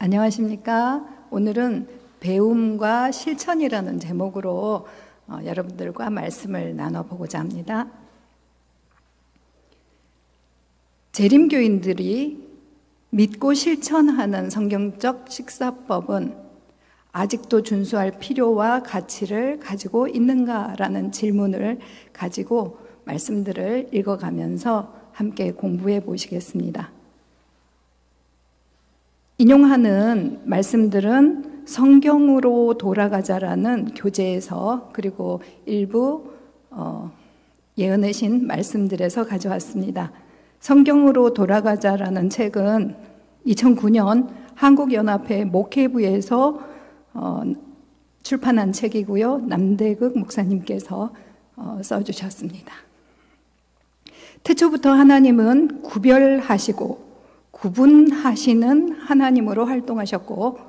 안녕하십니까? 오늘은 배움과 실천이라는 제목으로 여러분들과 말씀을 나눠보고자 합니다. 재림교인들이 믿고 실천하는 성경적 식사법은 아직도 준수할 필요와 가치를 가지고 있는가라는 질문을 가지고 말씀들을 읽어가면서 함께 공부해 보시겠습니다. 인용하는 말씀들은 성경으로 돌아가자라는 교재에서 그리고 일부 예언의 말씀들에서 가져왔습니다. 성경으로 돌아가자라는 책은 2009년 한국연합회 목회부에서 출판한 책이고요. 남대극 목사님께서 써주셨습니다. 태초부터 하나님은 구별하시고 구분하시는 하나님으로 활동하셨고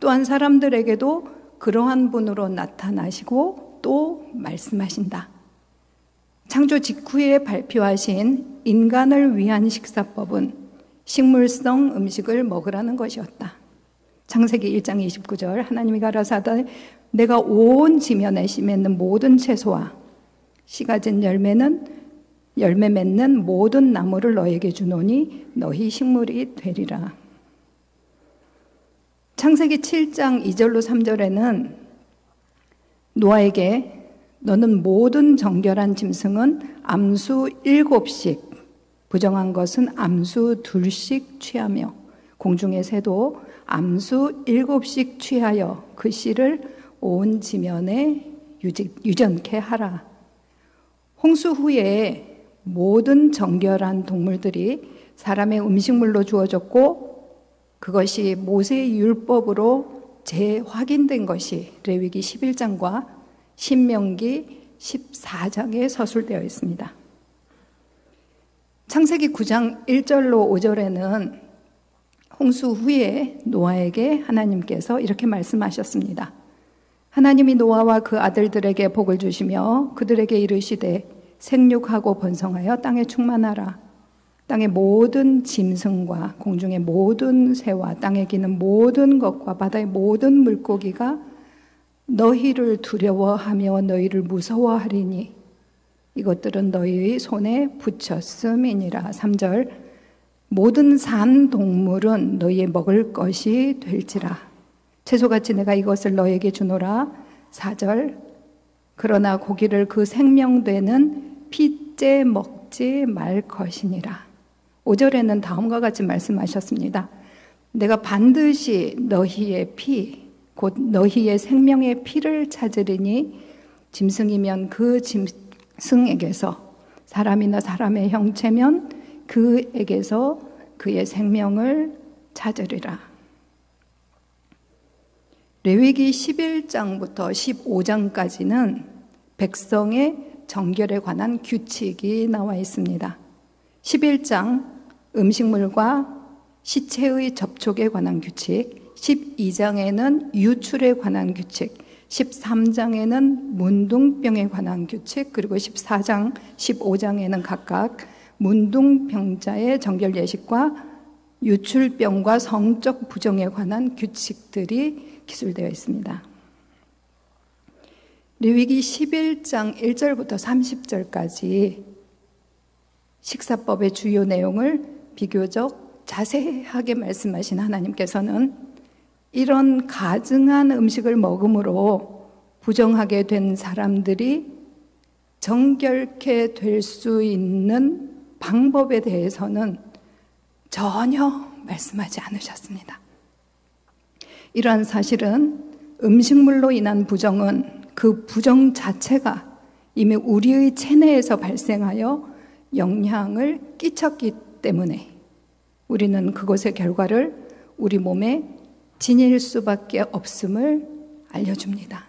또한 사람들에게도 그러한 분으로 나타나시고 또 말씀하신다. 창조 직후에 발표하신 인간을 위한 식사법은 식물성 음식을 먹으라는 것이었다. 창세기 1장 29절 하나님이 가라사대 내가 온 지면에 심는 모든 채소와 씨가 진 열매 맺는 모든 나무를 너에게 주노니 너희 식물이 되리라. 창세기 7장 2절로 3절에는 노아에게 너는 모든 정결한 짐승은 암수 7씩 부정한 것은 암수 2씩 취하며 공중의 새도 암수 7씩 취하여 그 씨를 온 지면에 유전케 하라. 홍수 후에 모든 정결한 동물들이 사람의 음식물로 주어졌고 그것이 모세의 율법으로 재확인된 것이 레위기 11장과 신명기 14장에 서술되어 있습니다. 창세기 9장 1절로 5절에는 홍수 후에 노아에게 하나님께서 이렇게 말씀하셨습니다. 하나님이 노아와 그 아들들에게 복을 주시며 그들에게 이르시되 생육하고 번성하여 땅에 충만하라. 땅의 모든 짐승과 공중의 모든 새와 땅에 기는 모든 것과 바다의 모든 물고기가 너희를 두려워하며 너희를 무서워하리니 이것들은 너희의 손에 붙였음이니라. 3절 모든 산 동물은 너희의 먹을 것이 될지라. 채소같이 내가 이것을 너희에게 주노라. 4절 그러나 고기를 그 생명되는 피째 먹지 말 것이니라. 5절에는 다음과 같이 말씀하셨습니다. 내가 반드시 너희의 피, 곧 너희의 생명의 피를 찾으리니 짐승이면 그 짐승에게서 사람이나 사람의 형체면 그에게서 그의 생명을 찾으리라. 레위기 11장부터 15장까지는 백성의 정결에 관한 규칙이 나와 있습니다. 11장 음식물과 시체의 접촉에 관한 규칙, 12장에는 유출에 관한 규칙, 13장에는 문둥병에 관한 규칙, 그리고 14장, 15장에는 각각 문둥병자의 정결 예식과 유출병과 성적 부정에 관한 규칙들이 기술되어 있습니다. 레위기 11장 1절부터 30절까지 식사법의 주요 내용을 비교적 자세하게 말씀하신 하나님께서는 이런 가증한 음식을 먹음으로 부정하게 된 사람들이 정결케 될 수 있는 방법에 대해서는 전혀 말씀하지 않으셨습니다. 이러한 사실은 음식물로 인한 부정은 그 부정 자체가 이미 우리의 체내에서 발생하여 영향을 끼쳤기 때문에 우리는 그것의 결과를 우리 몸에 지닐 수밖에 없음을 알려줍니다.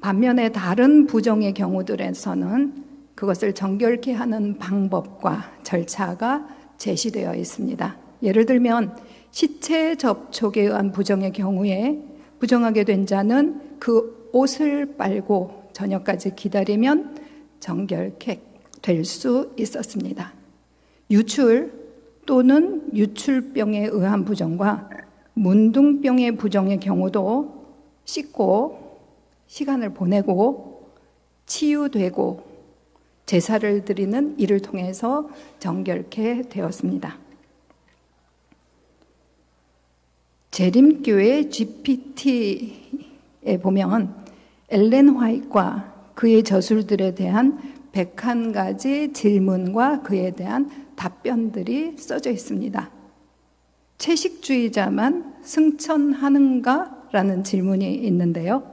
반면에 다른 부정의 경우들에서는 그것을 정결케 하는 방법과 절차가 제시되어 있습니다. 예를 들면 시체 접촉에 의한 부정의 경우에 부정하게 된 자는 그 옷을 빨고 저녁까지 기다리면 정결케 될 수 있었습니다. 유출 또는 유출병에 의한 부정과 문둥병의 부정의 경우도 씻고 시간을 보내고 치유되고 제사를 드리는 일을 통해서 정결케 되었습니다. 재림교회 GPT에 보면 엘렌 화이트와 그의 저술들에 대한 101가지 질문과 그에 대한 답변들이 써져 있습니다. 채식주의자만 승천하는가? 라는 질문이 있는데요.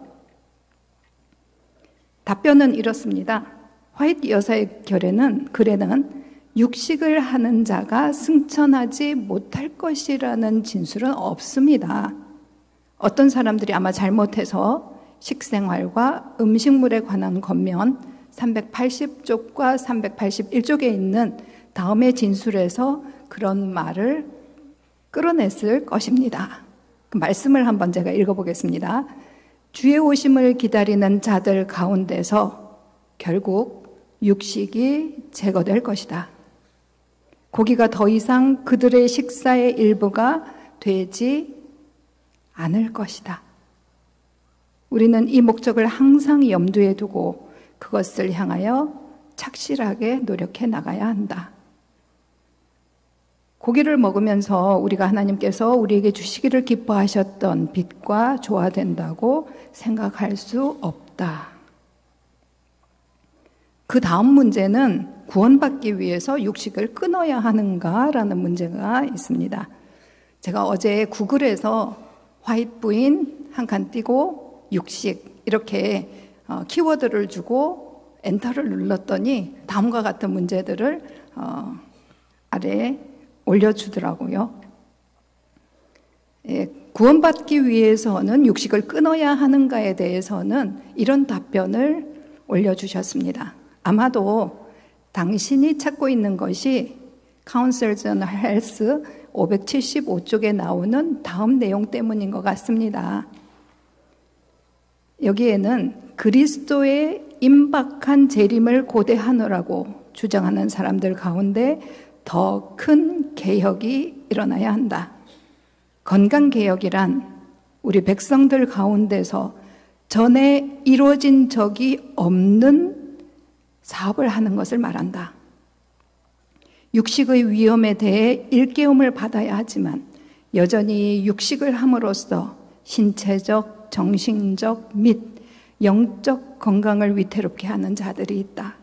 답변은 이렇습니다. 화이트 여사의 글에는 육식을 하는 자가 승천하지 못할 것이라는 진술은 없습니다. 어떤 사람들이 아마 잘못해서 식생활과 음식물에 관한 권면 380쪽과 381쪽에 있는 다음의 진술에서 그런 말을 끌어냈을 것입니다. 그 말씀을 한번 제가 읽어보겠습니다. 주의 오심을 기다리는 자들 가운데서 결국 육식이 제거될 것이다. 고기가 더 이상 그들의 식사의 일부가 되지 않을 것이다. 우리는 이 목적을 항상 염두에 두고 그것을 향하여 착실하게 노력해 나가야 한다. 고기를 먹으면서 우리가 하나님께서 우리에게 주시기를 기뻐하셨던 빛과 조화된다고 생각할 수 없다. 그 다음 문제는 구원받기 위해서 육식을 끊어야 하는가라는 문제가 있습니다. 제가 어제 구글에서 화이트 부인 한 칸 띄고 육식 이렇게 키워드를 주고 엔터를 눌렀더니 다음과 같은 문제들을 아래에 올려주더라고요. 구원받기 위해서는 육식을 끊어야 하는가에 대해서는 이런 답변을 올려주셨습니다. 아마도 당신이 찾고 있는 것이 Counsels on Health 575쪽에 나오는 다음 내용 때문인 것 같습니다. 여기에는 그리스도의 임박한 재림을 고대하느라고 주장하는 사람들 가운데 더 큰 개혁이 일어나야 한다. 건강개혁이란 우리 백성들 가운데서 전에 이루어진 적이 없는 사업을 하는 것을 말한다. 육식의 위험에 대해 일깨움을 받아야 하지만 여전히 육식을 함으로써 신체적, 정신적 및 영적 건강을 위태롭게 하는 자들이 있다.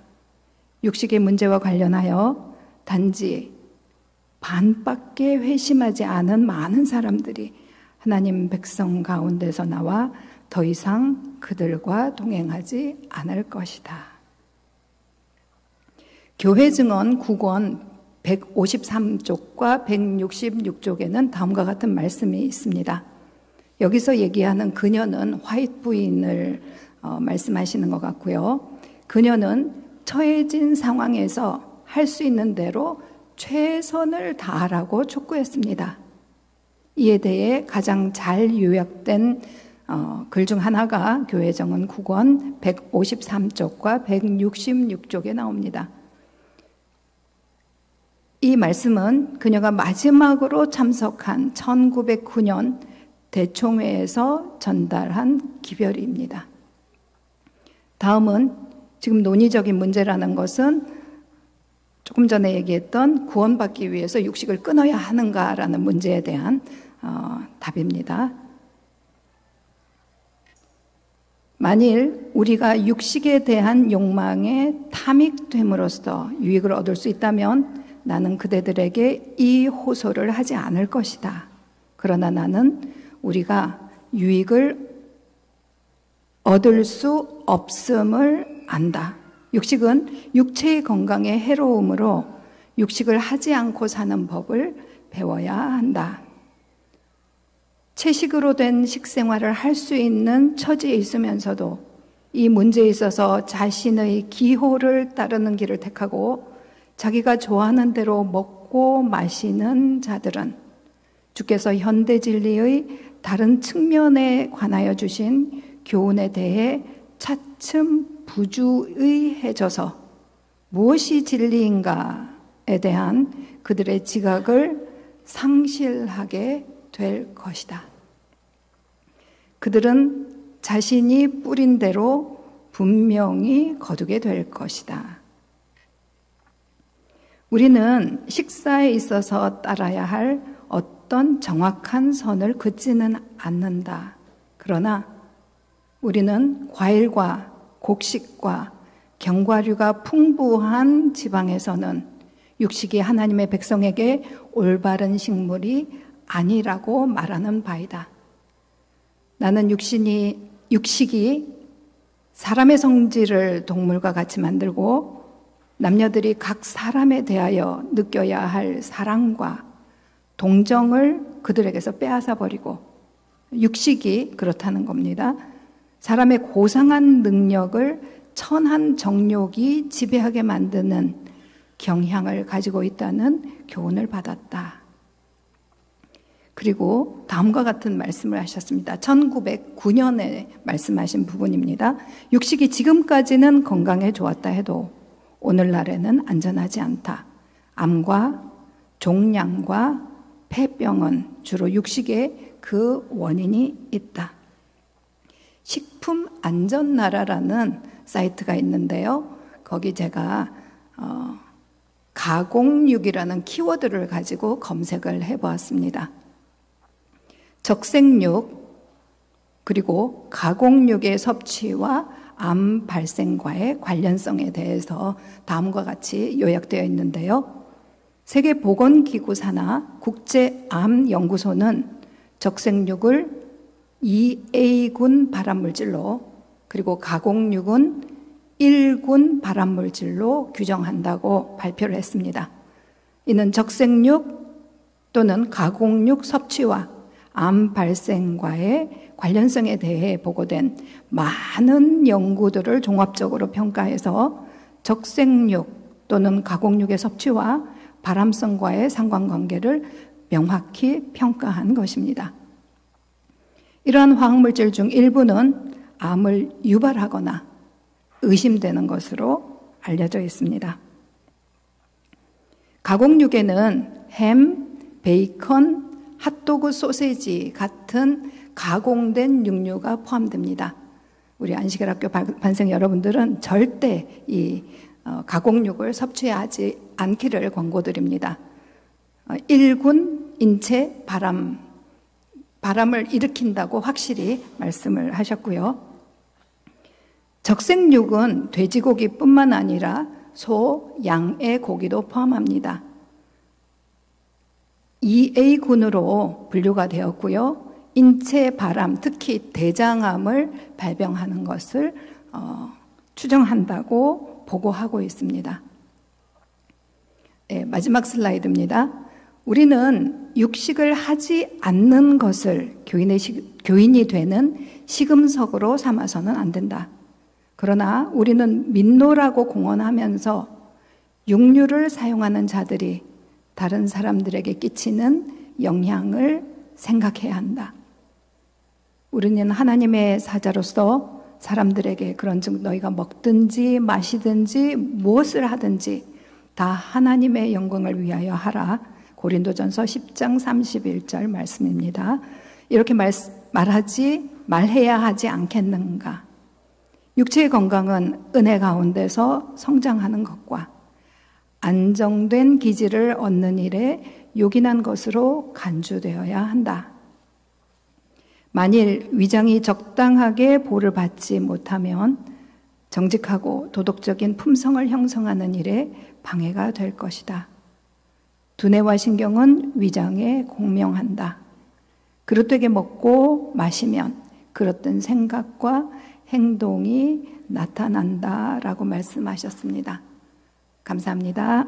육식의 문제와 관련하여 단지 반밖에 회심하지 않은 많은 사람들이 하나님 백성 가운데서 나와 더 이상 그들과 동행하지 않을 것이다. 교회 증언 9권 153쪽과 166쪽에는 다음과 같은 말씀이 있습니다. 여기서 얘기하는 그녀는 화이트 부인을 말씀하시는 것 같고요. 그녀는 처해진 상황에서 할 수 있는 대로 최선을 다하라고 촉구했습니다. 이에 대해 가장 잘 요약된 글 중 하나가 교회 증언 9권 153쪽과 166쪽에 나옵니다. 이 말씀은 그녀가 마지막으로 참석한 1909년 대총회에서 전달한 기별입니다. 다음은 지금 논의적인 문제라는 것은 조금 전에 얘기했던 구원받기 위해서 육식을 끊어야 하는가라는 문제에 대한 답입니다. 만일 우리가 육식에 대한 욕망에 탐닉됨으로써 유익을 얻을 수 있다면 나는 그대들에게 이 호소를 하지 않을 것이다. 그러나 나는 우리가 유익을 얻을 수 없음을 안다. 육식은 육체의 건강에 해로움으로 육식을 하지 않고 사는 법을 배워야 한다. 채식으로 된 식생활을 할 수 있는 처지에 있으면서도 이 문제에 있어서 자신의 기호를 따르는 길을 택하고 자기가 좋아하는 대로 먹고 마시는 자들은 주께서 현대 진리의 다른 측면에 관하여 주신 교훈에 대해 차츰 부주의해져서 무엇이 진리인가에 대한 그들의 지각을 상실하게 될 것이다. 그들은 자신이 뿌린 대로 분명히 거두게 될 것이다. 우리는 식사에 있어서 따라야 할 어떤 정확한 선을 긋지는 않는다. 그러나 우리는 과일과 곡식과 견과류가 풍부한 지방에서는 육식이 하나님의 백성에게 올바른 식물이 아니라고 말하는 바이다. 나는 육식이 사람의 성질을 동물과 같이 만들고 남녀들이 각 사람에 대하여 느껴야 할 사랑과 동정을 그들에게서 빼앗아 버리고 육식이 그렇다는 겁니다. 사람의 고상한 능력을 천한 정욕이 지배하게 만드는 경향을 가지고 있다는 교훈을 받았다. 그리고 다음과 같은 말씀을 하셨습니다. 1909년에 말씀하신 부분입니다. 육식이 지금까지는 건강에 좋았다 해도 오늘날에는 안전하지 않다. 암과 종양과 폐병은 주로 육식에 그 원인이 있다. 식품안전나라라는 사이트가 있는데요. 거기 제가 가공육이라는 키워드를 가지고 검색을 해보았습니다. 적색육 그리고 가공육의 섭취와 암 발생과의 관련성에 대해서 다음과 같이 요약되어 있는데요. 세계보건기구 산하 국제암연구소는 적색육을 2A군 발암물질로 그리고 가공육은 1군 발암물질로 규정한다고 발표를 했습니다. 이는 적색육 또는 가공육 섭취와 암 발생과의 관련성에 대해 보고된 많은 연구들을 종합적으로 평가해서 적색육 또는 가공육의 섭취와 발암성과의 상관관계를 명확히 평가한 것입니다. 이러한 화학물질 중 일부는 암을 유발하거나 의심되는 것으로 알려져 있습니다. 가공육에는 햄, 베이컨, 핫도그, 소세지 같은 가공된 육류가 포함됩니다. 우리 안식일학교 반생 여러분들은 절대 이 가공육을 섭취하지 않기를 권고드립니다. 1군 인체 바람을 일으킨다고 확실히 말씀을 하셨고요. 적색육은 돼지고기뿐만 아니라 소, 양의 고기도 포함합니다. 2A군으로 분류가 되었고요. 인체 발암, 특히 대장암을 발병하는 것을 추정한다고 보고하고 있습니다. 네, 마지막 슬라이드입니다. 우리는 육식을 하지 않는 것을 교인이 되는 시금석으로 삼아서는 안 된다. 그러나 우리는 민노라고 공언하면서 육류를 사용하는 자들이 다른 사람들에게 끼치는 영향을 생각해야 한다. 우리는 하나님의 사자로서 사람들에게 그런즉 너희가 먹든지 마시든지 무엇을 하든지 다 하나님의 영광을 위하여 하라. 고린도전서 10장 31절 말씀입니다. 이렇게 말해야 하지 않겠는가? 육체의 건강은 은혜 가운데서 성장하는 것과 안정된 기질을 얻는 일에 요긴한 것으로 간주되어야 한다. 만일 위장이 적당하게 보를 받지 못하면 정직하고 도덕적인 품성을 형성하는 일에 방해가 될 것이다. 두뇌와 신경은 위장에 공명한다. 그릇되게 먹고 마시면 그릇된 생각과 행동이 나타난다라고 말씀하셨습니다. 감사합니다.